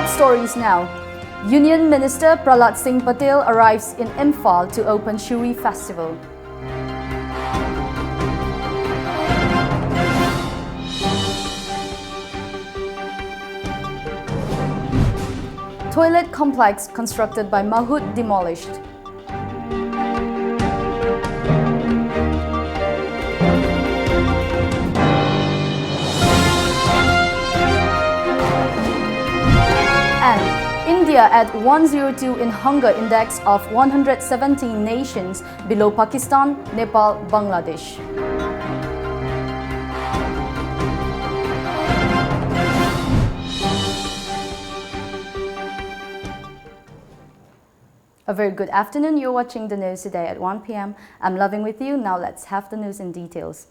Top stories now. Union Minister Prahlad Singh Patel arrives in Imphal to open Shuri Festival. Toilet complex constructed by Mahood demolished. And India at 102 in hunger index of 117 nations, below Pakistan, Nepal, Bangladesh. A very good afternoon. You're watching the news today at 1 p.m. I'm Loving with you. Now let's have the news in details.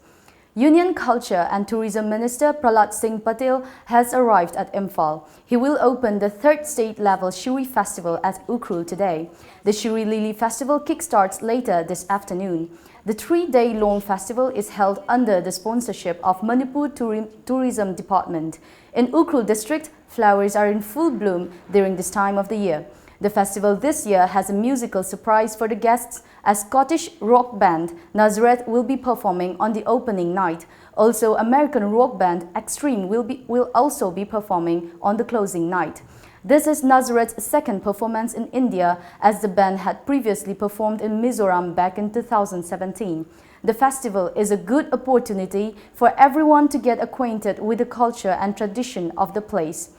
Union Culture and Tourism Minister Prahlad Singh Patel has arrived at Imphal. He will open the third state-level Shuri Festival at Ukhrul today. The Shuri Lili Festival kickstarts later this afternoon. The three-day-long festival is held under the sponsorship of Manipur Tourism Department. In Ukhrul district, flowers are in full bloom during this time of the year. The festival this year has a musical surprise for the guests, as Scottish rock band Nazareth will be performing on the opening night. Also, American rock band Extreme will also be performing on the closing night. This is Nazareth's second performance in India, as the band had previously performed in Mizoram back in 2017. The festival is a good opportunity for everyone to get acquainted with the culture and tradition of the place.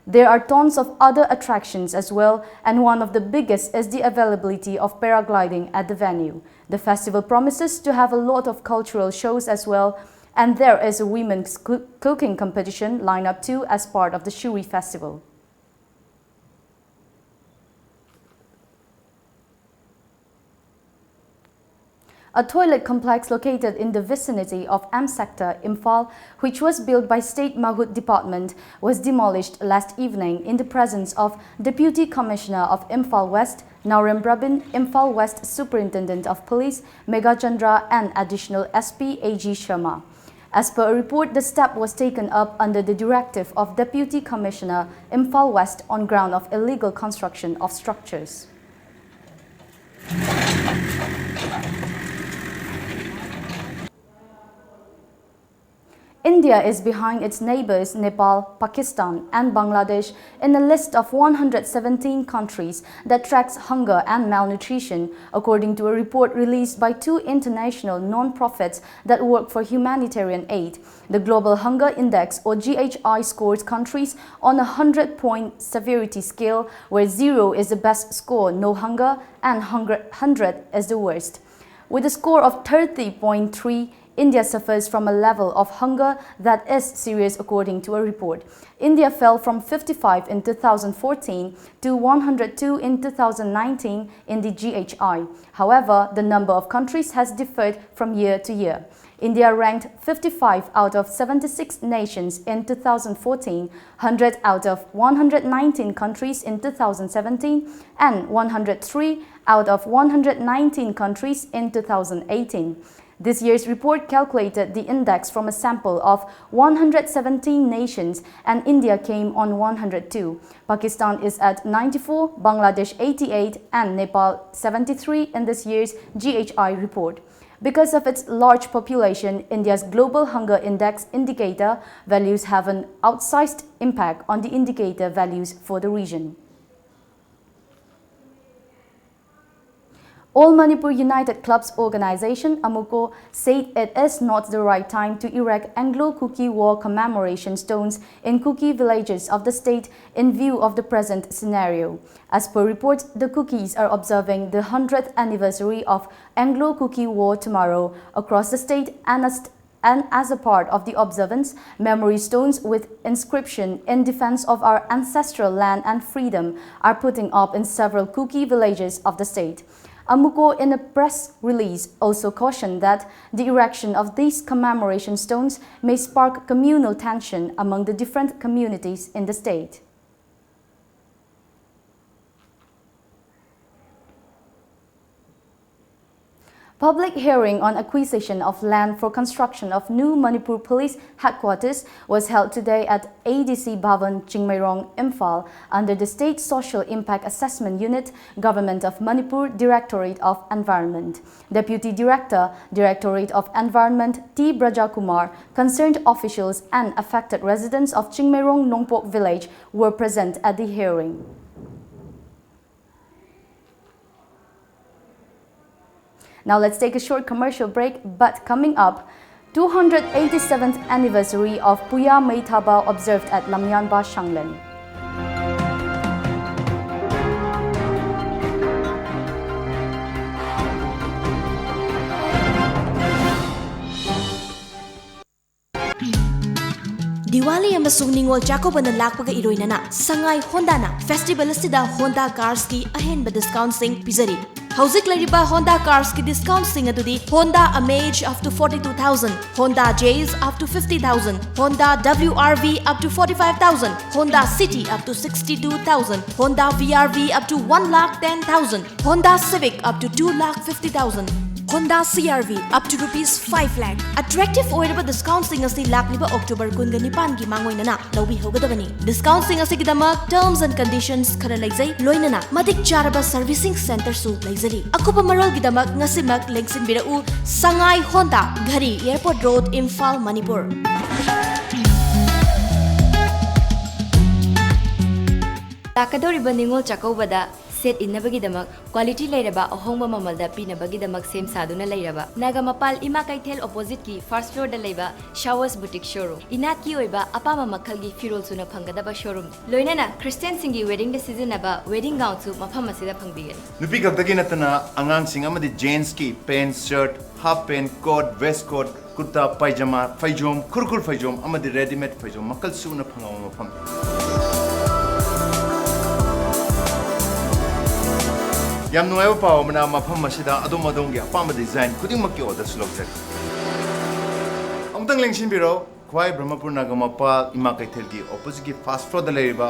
There are tons of other attractions as well, and one of the biggest is the availability of paragliding at the venue. The festival promises to have a lot of cultural shows as well, and there is a women's cooking competition lined up too as part of the Shuri Festival. A toilet complex located in the vicinity of M Sector, Imphal, which was built by State Mahood Department, was demolished last evening in the presence of Deputy Commissioner of Imphal West, Naurem Brabin, Imphal West Superintendent of Police, Megha Chandra, and Additional SP AG Sharma. As per a report, the step was taken up under the directive of Deputy Commissioner Imphal West on ground of illegal construction of structures. India is behind its neighbors Nepal, Pakistan and Bangladesh in a list of 117 countries that tracks hunger and malnutrition, according to a report released by two international non-profits that work for humanitarian aid. The Global Hunger Index, or GHI, scores countries on a 100-point severity scale, where 0 is the best score, no hunger, and 100 is the worst. With a score of 30.3, India suffers from a level of hunger that is serious, according to a report. India fell from 55 in 2014 to 102 in 2019 in the GHI. However, the number of countries has differed from year to year. India ranked 55 out of 76 nations in 2014, 100 out of 119 countries in 2017, and 103 out of 119 countries in 2018. This year's report calculated the index from a sample of 117 nations, and India came on 102. Pakistan is at 94, Bangladesh 88 and Nepal 73 in this year's GHI report. Because of its large population, India's Global Hunger Index indicator values have an outsized impact on the indicator values for the region. All Manipur United Clubs organization, AMUCO, said it is not the right time to erect Anglo-Kuki War commemoration stones in Kuki villages of the state in view of the present scenario. As per reports, the Kukis are observing the 100th anniversary of Anglo-Kuki War tomorrow across the state, and as a part of the observance, memory stones with inscription "In defense of our ancestral land and freedom" are putting up in several Kuki villages of the state. AMUCO, in a press release, also cautioned that the erection of these commemoration stones may spark communal tension among the different communities in the state. Public hearing on acquisition of land for construction of new Manipur Police Headquarters was held today at ADC Bhavan, Chingmairong, Imphal under the State Social Impact Assessment Unit, Government of Manipur, Directorate of Environment. Deputy Director, Directorate of Environment T. Brajakumar, concerned officials and affected residents of Chingmairong Nongpok village were present at the hearing. Now let's take a short commercial break, but coming up, 287th anniversary of Puya Meithaba observed at Lamyanba Shanglen. Diwali amasung Ningol Chakobana lakpaga iroinana Sangai Honda na festival asida Honda cars ki ahenba discount sing pizari. Hauzik lariba Honda cars ki discount sing adudi Honda Amaze up to 42,000, Honda Jazz up to 50,000, Honda WRV up to 45,000, Honda City up to 62,000, Honda VRV up to 1,10,000, Honda Civic up to 2,50,000. Honda CRV up to rupees 5 lakh. Attractive oiraba discount sing asi lakliba October 19 gi mangoinana lawbi hogadabani. Discount sing asi gidamak terms and conditions khara laizai loinana madik charaba servicing center su laizari. Akupa marol gidamak ngasimak lengsin birau Sangai Honda Ghari Airport Road Imphal Manipur. Takadoriba Ningol Chakobada set innabagidamak quality lairaba ahongba mamalda pinabagidamak sem saduna lairaba Nagamapal Ima Kaithel opposite ki first floor da laiba Showers Boutique showroom inat ki oiba apama makhal gi firol suna phangadaba showroom loinana Christian singi wedding da seasonaba wedding gown su mafam asida phangbigen nupi kaktagi natana angang sing amadi jeans ki pants shirt half pant coat vest coat kurta pajama faijom kurkur faijom amadi ready made faijom makal suna phangaw mafam Yam nueva pao mana mafam masida adom adom gi apama design kuding makki order slogzer amtang lengsin biro khwai Brahmapur Nagamapal Ima Kaithel gi opposite gi fast food da leriba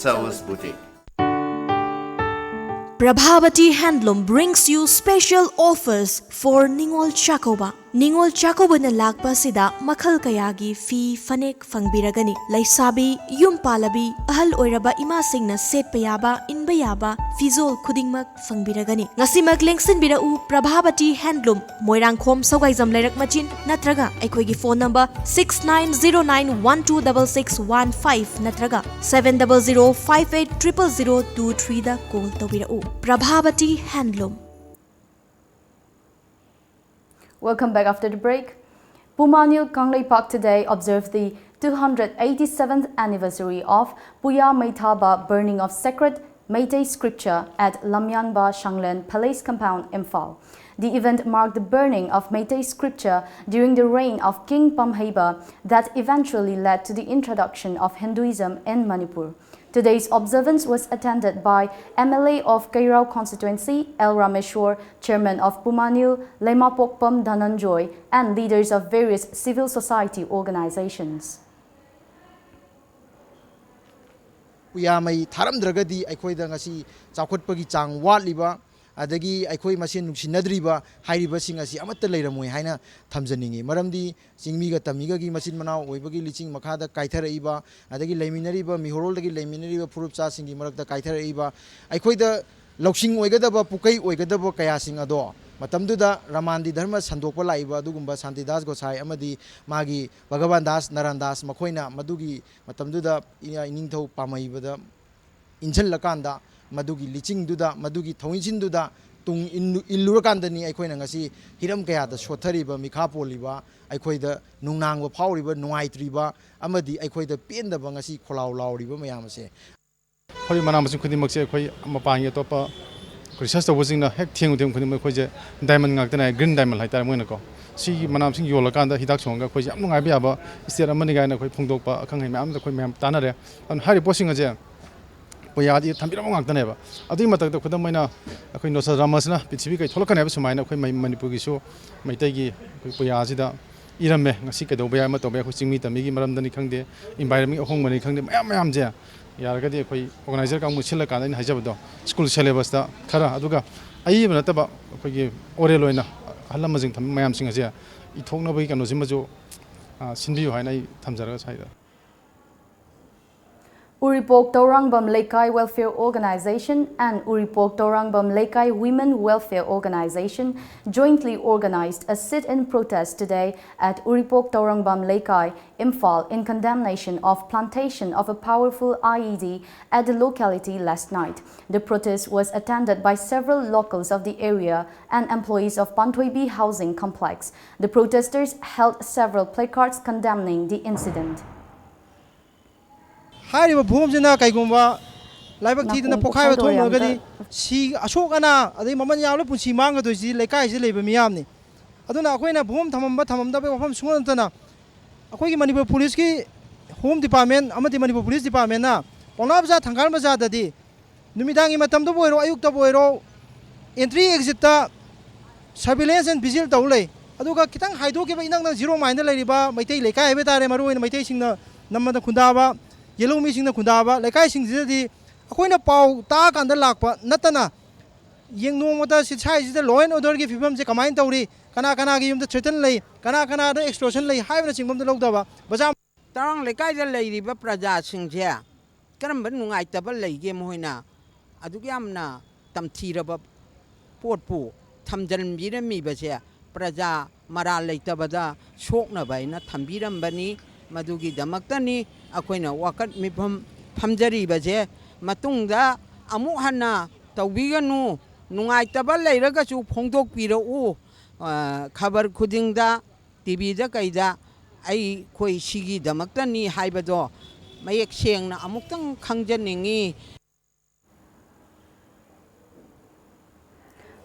Showers Boutique. Prabhavati Handloom brings you special offers for Ningol Chakoba. Ningol Chakoba na lakpa sida makhal kayagi fi fanek fangbiragani. Laisabi, yumpalabi, ahal oiraba ima singna set payaba, inbayaba, fizol kudingmak fangbiragani. Ngasi maglengsin birau Prabhavati Handloom, Moirangkhom Sawgaizam Lairak Machin, natraga aikoigi phone number 6909126615 natraga 700580023 da call tawirau. Prabhavati Handloom. Welcome back after the break. Pumanil Kanglei Park today observed the 287th anniversary of Puya Meithaba burning of sacred Meitei scripture at Lamyanba Shanglen Palace Compound, Imphal. The event marked the burning of Meitei scripture during the reign of King Pamheiba that eventually led to the introduction of Hinduism in Manipur. Today's observance was attended by MLA of Kairao constituency, L. Rameshwar, Chairman of Pumanil, Lema Pokpam Dhananjoy, and leaders of various civil society organizations. Puya mai tharam dragadi aikoi da ngasi chakhotpagi chang watliba adagi aikoi masin nungsinadriba hairiba sing asi amatta leiramoi haina thamjaningi maramdi chingmi ga tamiga gi masin manau oibagi liching makhada kaitharaiba adagi leiminariba mihorol dagi leiminariba purupcha singi marakta kaitharaiba aikoi da loksing oigadaba pukai oigadaba kaya sing ado matamduda ramandi dharma sandokpa laiba adugumba Santidas Gosai amadi magi Bhagavan Das Narandas makhoina madugi matamduda iningthau pamaibada injallakanda madugi liching duda madugi thawinjin duda tung illurakandani aikhoina ngasi hiram kaya da sothariba mikhapoliba aikhoida nungnangba phawriba nuaitriba amadi aikhoida pendaba ngasi kholau lauriba mayamase hori manam sin khudi makse khoi mapang topa research to wasing na hek thieng udem khudi khoi je diamond ngak tana green diamond haitar moina ko si manam sing yola kan da hidak songa khoi jam ngai ba ba state amani ga na khoi phongdok pa akhang hai mam da khoi mam tanare an hari posing je Poyadi Tambira Manganeva. Adimata the Kudamina, a queen of Ramasna, Pichica, Tolokan, Sumina, Manipuriso, Maitegi, Poyazida, Irame, Sika, Dobia, Matobe, who sing me, Migi Maramdani Kangde, invited me home when he came to Mamja. Yaragadi, organizer Muchilla and Hajabado, school syllabus, Kara, Aduga. I even at about Oreloina, ꯑꯍꯜ ꯂꯃꯟꯁꯤꯡ ꯊꯝꯕ ꯃꯌꯥꯝꯁꯤꯡ ꯑꯁꯦ ꯏꯊꯣꯛꯅꯕꯒꯤ ꯀꯩꯅꯣꯁꯤꯃꯁꯨ ꯁꯤꯟꯕꯤꯌꯨ ꯍꯥꯏꯅ ꯑꯩ ꯊꯝꯖꯔꯒ side Uripok Taurangbam Lekai Welfare Organization and Uripok Taurangbam Lekai Women Welfare Organization jointly organized a sit-in protest today at Uripok Taurangbam Lekai, Imphal, in condemnation of plantation of a powerful IED at the locality last night. The protest was attended by several locals of the area and employees of Panthoibi housing complex. The protesters held several placards condemning the incident. Hari bhum jina kaigumba laibak thidna pokhai ba thom lagadi si ashok ana adai maman yawle punsi manga do si lekai si leiba miyam ni aduna akoina bhum thamam da be wafam sungon tana akoi gi Manipur police ki home department amati Manipur police department na ponab ja thangal ba ja dadi numidangi matam do boiro ayuk ta boiro entry exit ta surveillance and vigil taulei aduga kitang haido ke ba inang na zero mind lai riba maitai lekai be tare maru ina maitai singna namma khunda ba Yellow missing the Kundaba, like I sing the Aquina Pau, Dark and the Lakpa, Natana. Young no mother sits high the law and order give him the command Tori, Kanakana give him the threaten lay, Kanakana the explosion lay, high from the Lodava, Bazam. Tarang like I lady Praja sing here. Karamban I double lay game hoina. Adugamna, Tam Tiraba, Port Poo, Tam Jan me Basia, Praja, Mara lay Tabada, Shokna by not Tambiram Bani. Madugi Damaktani, Aquina Wakat Mipum Pamjari Baje, Matungda, Amuhana, Tawiganu, Nungai Tabale, Ragasu, Pongdok Piro, Kabar Kudingda, Tibida Kaida, Ai Koi Shigi Damaktani, Haibado, Mayak Sheng, Amukang Kangjaningi.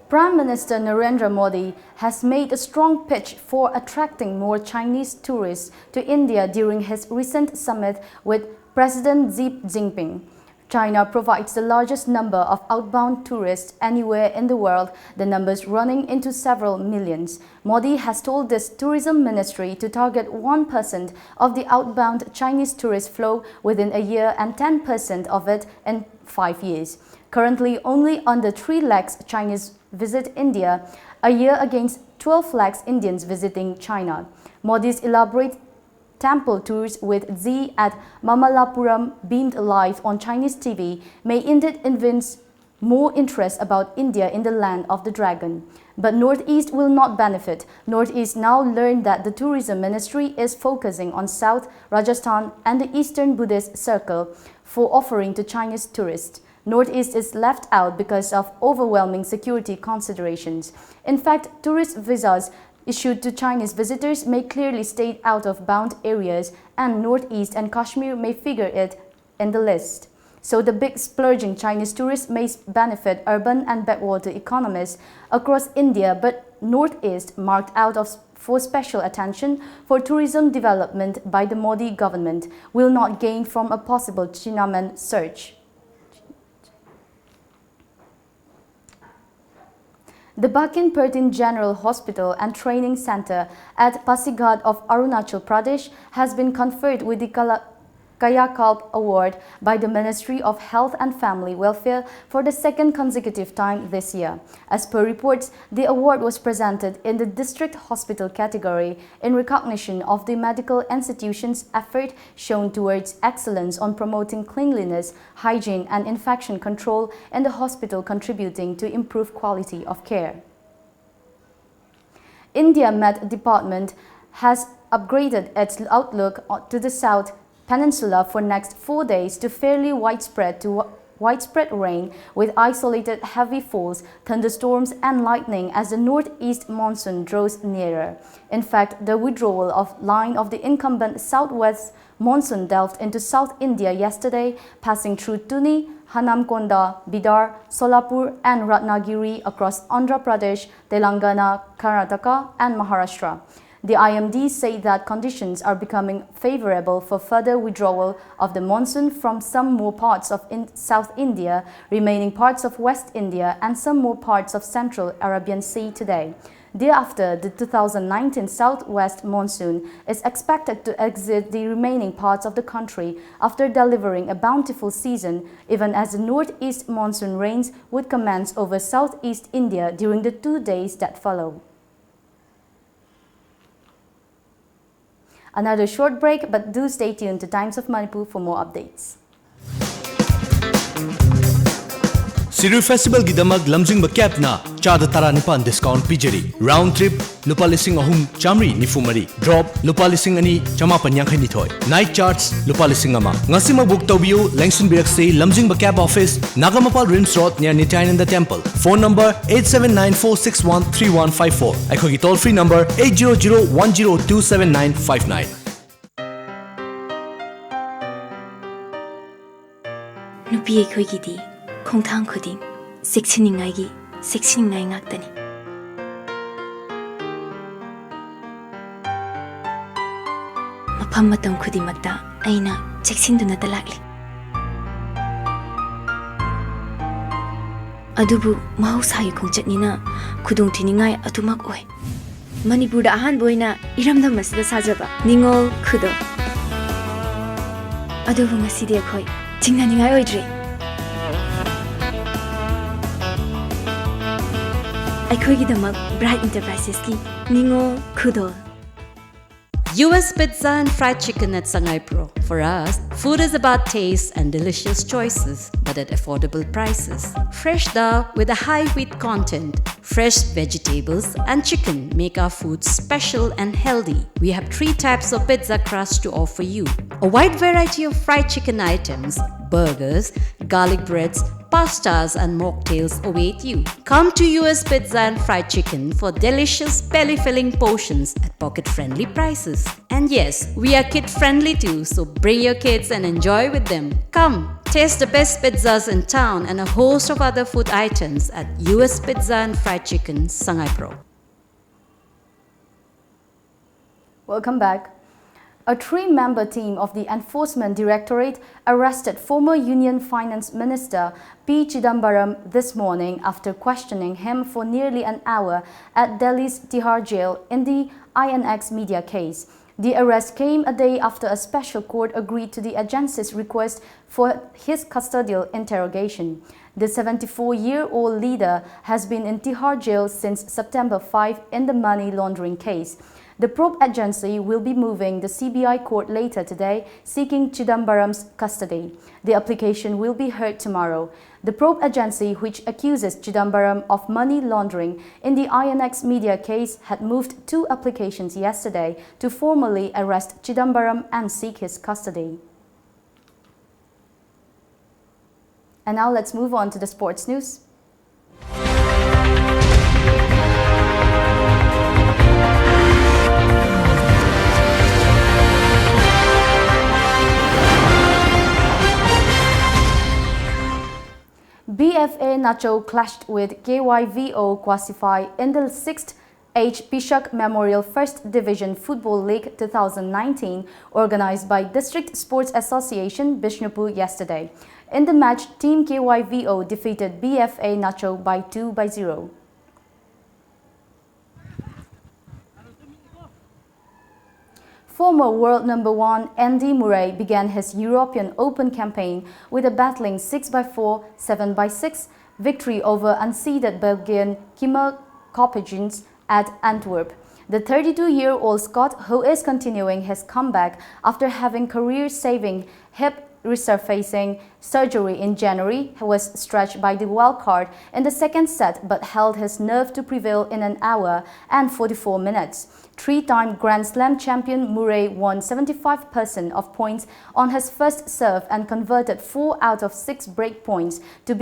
Prime Minister Narendra Modi has made a strong pitch for attracting more Chinese tourists to India during his recent summit with President Xi Jinping. China provides the largest number of outbound tourists anywhere in the world, the numbers running into several millions. Modi has told this tourism ministry to target 1% of the outbound Chinese tourist flow within a year and 10% of it in 5 years. Currently, only under 3 lakhs Chinese visit India a year against 12 lakhs Indians visiting China. Modi's elaborate temple tours with Xi at Mamallapuram beamed live on Chinese TV may indeed evince more interest about India in the land of the dragon. But Northeast will not benefit. Northeast now learned that the tourism ministry is focusing on South, Rajasthan and the Eastern Buddhist circle for offering to Chinese tourists. Northeast is left out because of overwhelming security considerations. In fact, tourist visas issued to Chinese visitors may clearly stay out of bound areas, and Northeast and Kashmir may figure it in the list. So the big splurging Chinese tourists may benefit urban and backwater economies across India, but Northeast marked out for special attention for tourism development by the Modi government will not gain from a possible Chinaman surge. The Bakin Pertin General Hospital and Training Center at Pasighat of Arunachal Pradesh has been conferred with the Kayakalp Award by the Ministry of Health and Family Welfare for the second consecutive time this year. As per reports, the award was presented in the district hospital category in recognition of the medical institution's effort shown towards excellence on promoting cleanliness, hygiene and infection control in the hospital, contributing to improved quality of care. India Met Department has upgraded its outlook to the South Peninsula for next 4 days to fairly widespread rain with isolated heavy falls, thunderstorms and lightning as the northeast monsoon draws nearer. In fact, the withdrawal of line of the incumbent southwest monsoon delved into South India yesterday, passing through Tuni, Hanamkonda, Bidar, Solapur and Ratnagiri across Andhra Pradesh, Telangana, Karnataka and Maharashtra. The IMD say that conditions are becoming favorable for further withdrawal of the monsoon from some more parts of South India, remaining parts of West India and some more parts of Central Arabian Sea today. Thereafter, the 2019 southwest monsoon is expected to exit the remaining parts of the country after delivering a bountiful season, even as the northeast monsoon rains would commence over southeast India during the 2 days that follow. Another short break, but do stay tuned to Times of Manipur for more updates. Siru Festival Gidamak Lamjingba Capna Chada Taranipan discount Pijeri Round trip Lupa Lising Ahum Chamri Nifumari Drop Lupa Lising Ani Chamapan Yankani Toy Night charts Lupa Lising Ama Ngasima Book Tobio Langston Birksay Lamjingba Cap Office Nagamapal Rims Road near Nityananda Temple. Phone number 8794613154. Aikogi toll free number 80010027959. Nupi aikoigidi khongthang khuding seksiningagi seksingai ngaktani mafam matam khudimakta aina cheksinduna talakli adubu mahausayi khongchatnina khudung thiningai atumak oi Manipur ahan boina iramdam masida sajaba ningol khudo adubu ngasidi akhoi chingnaningai oidre Aikoigidamak Bright Enterprises ki Ningo Kudol. US Pizza and Fried Chicken at Sangai Pro. For us, food is about taste and delicious choices, but at affordable prices. Fresh dal with a high wheat content, fresh vegetables and chicken make our food special and healthy. We have 3 types of pizza crust to offer you. A wide variety of fried chicken items, burgers, garlic breads, pastas and mocktails await you. Come to US Pizza and Fried Chicken for delicious belly-filling portions at pocket-friendly prices. And yes, we are kid-friendly too, so bring your kids and enjoy with them. Come, taste the best pizzas in town and a host of other food items at US Pizza and Fried Chicken, Sangai Pro. Welcome back. A 3-member team of the Enforcement Directorate arrested former Union Finance Minister P. Chidambaram this morning after questioning him for nearly an hour at Delhi's Tihar jail in the INX media case. The arrest came a day after a special court agreed to the agency's request for his custodial interrogation. The 74-year-old leader has been in Tihar jail since September 5 in the money laundering case. The probe agency will be moving the CBI court later today, seeking Chidambaram's custody. The application will be heard tomorrow. The probe agency, which accuses Chidambaram of money laundering in the INX media case, had moved 2 applications yesterday to formally arrest Chidambaram and seek his custody. And now let's move on to the sports news. BFA Nacho clashed with KYVO Quasify in the 6th H. Pishak Memorial First Division Football League 2019 organized by District Sports Association Bishnupur yesterday. In the match, Team KYVO defeated BFA Nacho by 2-0. Former world number 1 Andy Murray began his European Open campaign with a battling 6-4, 7-6 victory over unseeded Belgian Kimmer Koppelgens at Antwerp. The 32-year-old Scot, who is continuing his comeback after having career-saving hip resurfacing surgery in January, was stretched by the wild card in the second set but held his nerve to prevail in an hour and 44 minutes. 3-time Grand Slam champion Murray won 75% of points on his first serve and converted 4 out of 6 break points to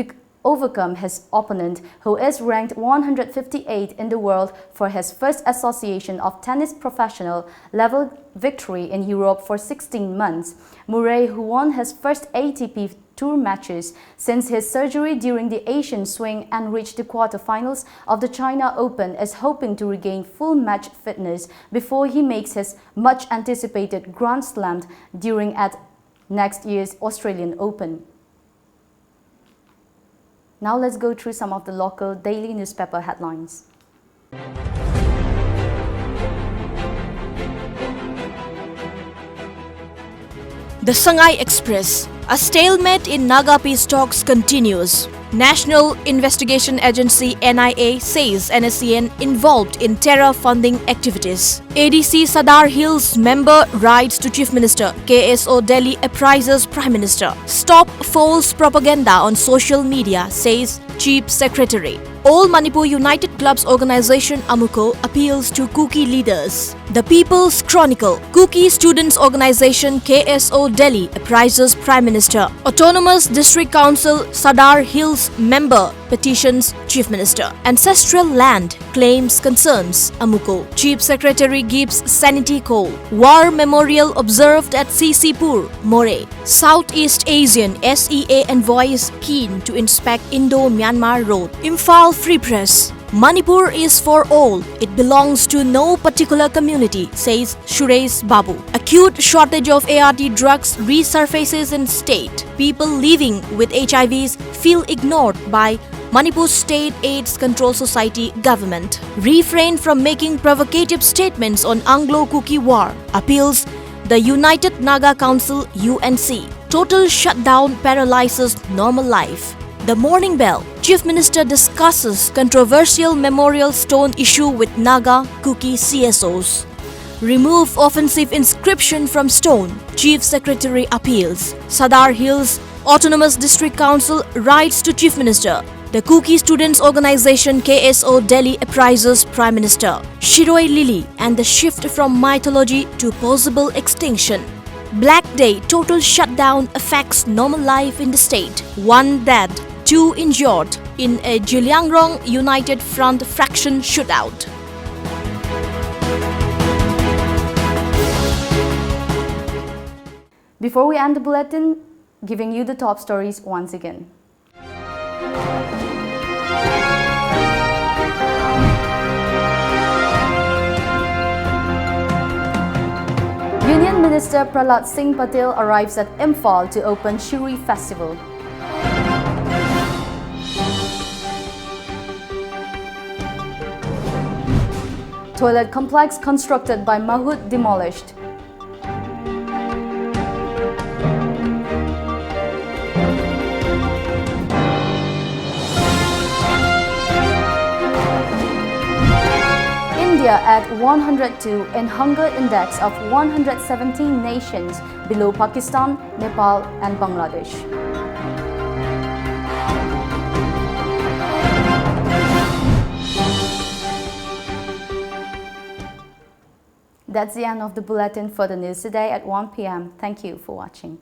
overcome his opponent, who is ranked 158 in the world, for his first association of tennis professional level victory in Europe for 16 months. Murray, who won his first ATP Tour matches since his surgery during the Asian swing and reached the quarterfinals of the China Open, is hoping to regain full match fitness before he makes his much-anticipated Grand Slam during at next year's Australian Open. Now let's go through some of the local daily newspaper headlines. The Sangai Express. A stalemate in Naga peace talks continues. National Investigation Agency NIA says NSCN involved in terror funding activities. ADC Sadar Hills member writes to Chief Minister. KSO Delhi apprises Prime Minister. Stop false propaganda on social media, says Chief Secretary. All Manipur United Clubs Organization Amuko appeals to Kuki leaders. The People's Chronicle. Kuki Students Organization KSO Delhi apprises Prime Minister. Autonomous District Council Sadar Hills member petitions Chief Minister. Ancestral land claims concerns Amuko. Chief Secretary gives sanity call. War memorial observed at Sisipur, More. Southeast Asian SEA envoys keen to inspect Indo-Myanmar road. Imphal Free Press. Manipur is for all. It belongs to no particular community, says Suresh Babu. Acute shortage of ART drugs resurfaces in state. People living with HIVs feel ignored by Manipur State AIDS Control Society government. Refrain from making provocative statements on Anglo-Kuki war. Appeals the United Naga Council UNC. Total shutdown paralyzes normal life. The Morning Bell. Chief Minister discusses controversial memorial stone issue with Naga Kuki CSOs. Remove offensive inscription from stone. Chief Secretary appeals. Sadar Hills Autonomous District Council writes to Chief Minister. The Kuki Students Organization KSO Delhi apprises Prime Minister. Shiroi Lily and the shift from mythology to possible extinction. Black Day total shutdown affects normal life in the state. 1 dead, 2 injured in a Jiliangrong United Front faction shootout. Before we end the bulletin, giving you the top stories once again. Union Minister Prahlad Singh Patel arrives at Imphal to open Shuri Festival. Toilet complex constructed by Mahut demolished. India at 102 in hunger index of 117 nations, below Pakistan, Nepal and Bangladesh. That's the end of the bulletin for the news today at 1 p.m. Thank you for watching.